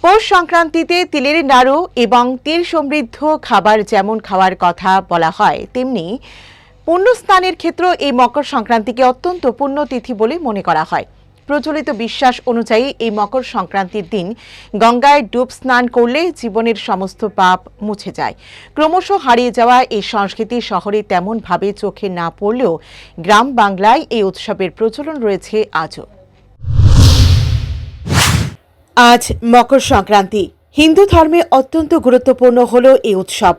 পৌষ সংক্রান্তিতে তিলের নাড়ু এবং তিল সমৃদ্ধ খাবার যেমন খাওয়ার কথা বলা হয়, তেমনি পুণ্যস্নানের ক্ষেত্রে এই মকর সংক্রান্তিকে অত্যন্ত পুণ্যতিথি বলে মনে করা হয়। প্রচলিত বিশ্বাস অনুযায়ী এই মকর সংক্রান্তির দিন গঙ্গায় ডুব স্নান করলে জীবনের সমস্ত পাপ মুছে যায়। ক্রমশ হারিয়ে যাওয়া এই সংস্কৃতি শহরে তেমনভাবে চোখে না পড়লেও গ্রাম বাংলায় এই উৎসবের প্রচলন রয়েছে আজও। আজ মকর সংক্রান্তি। হিন্দু ধর্মে অত্যন্ত গুরুত্বপূর্ণ হল এই উৎসব।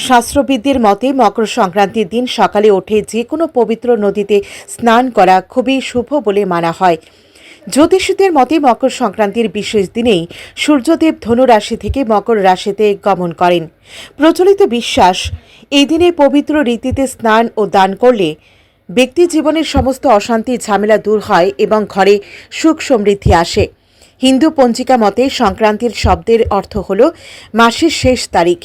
শাস্ত্রবিদদের মতে মকর সংক্রান্তির দিন সকালে উঠে যে কোনো পবিত্র নদীতে স্নান করা খুবই শুভ বলে মানা হয়। জ্যোতিষীদের মতে মকর সংক্রান্তির বিশেষ দিনেই সূর্যদেব ধনু রাশি থেকে মকর রাশিতে গমন করেন। প্রচলিত বিশ্বাস, এই দিনে পবিত্র রীতিতে স্নান ও দান করলে ব্যক্তি জীবনের সমস্ত অশান্তি ঝামেলা দূর হয় এবং ঘরে সুখ সমৃদ্ধি আসে। হিন্দু পঞ্জিকা মতে সংক্রান্তির শব্দের অর্থ হল মাসের শেষ তারিখ।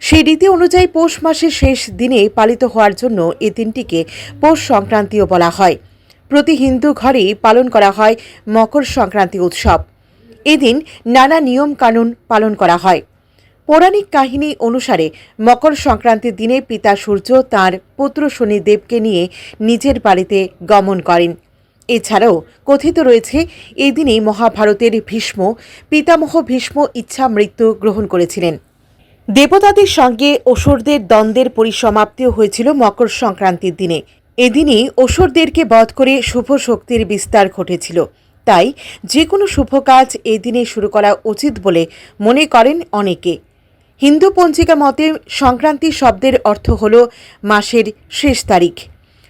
সেই রীতি অনুযায়ী পৌষ মাসের শেষ দিনে পালিত হওয়ার জন্য এই দিনটিকে পৌষ সংক্রান্তিও বলা হয়। প্রতি হিন্দু ঘরেই পালন করা হয় মকর সংক্রান্তি উৎসব। এদিন নানা নিয়ম কানুন পালন করা হয়। পৌরাণিক কাহিনী অনুসারে মকর সংক্রান্তির দিনে পিতা সূর্য তাঁর পুত্র শনিদেবকে নিয়ে নিজের বাড়িতে গমন করেন। এছাড়াও কথিত রয়েছে এই দিনেই মহাভারতের ভীষ্ম পিতামহ ভীষ্ম ইচ্ছা মৃত্যু গ্রহণ করেছিলেন। দেবতাদের সঙ্গে অসুরদের দ্বন্দ্বের পরিসমাপ্তিও হয়েছিল মকর সংক্রান্তির দিনে। এদিনই অসুরদেরকে বধ করে শুভ শক্তির বিস্তার ঘটেছিল। তাই যে কোনো শুভ কাজ এই দিনে শুরু করা উচিত বলে মনে করেন অনেকে। হিন্দু পঞ্জিকা মতে সংক্রান্তি শব্দের অর্থ হল মাসের শেষ তারিখ।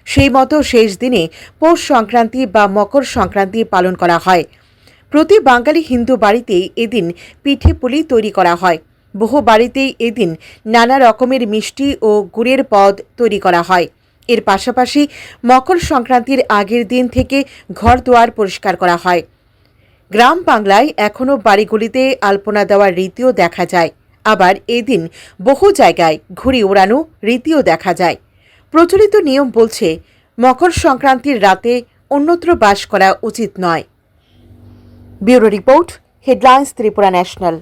সেই মতো শেষ দিনে পৌষ সংক্রান্তি বা মকর সংক্রান্তি পালন করা হয়। প্রতি বাঙালি হিন্দু বাড়িতেই এদিন পিঠে পুলি তৈরি করা হয়। বহু বাড়িতেই এদিন নানা রকমের মিষ্টি ও গুড়ের পদ তৈরি করা হয়। এর পাশাপাশি মকর সংক্রান্তির আগের দিন থেকে ঘর দুয়ার পরিষ্কার করা হয়। গ্রাম বাংলায় এখনও বাড়িগুলিতে আলপনা দেওয়ার রীতিও দেখা যায়। আবার এদিন বহু জায়গায় ঘুড়ি ওড়ানো রীতিও দেখা যায়। প্রচলিত নিয়ম বলছে মকর সংক্রান্তির রাতে অন্যত্র বাস করা উচিত নয়। Bureau report, headlines Tripura national.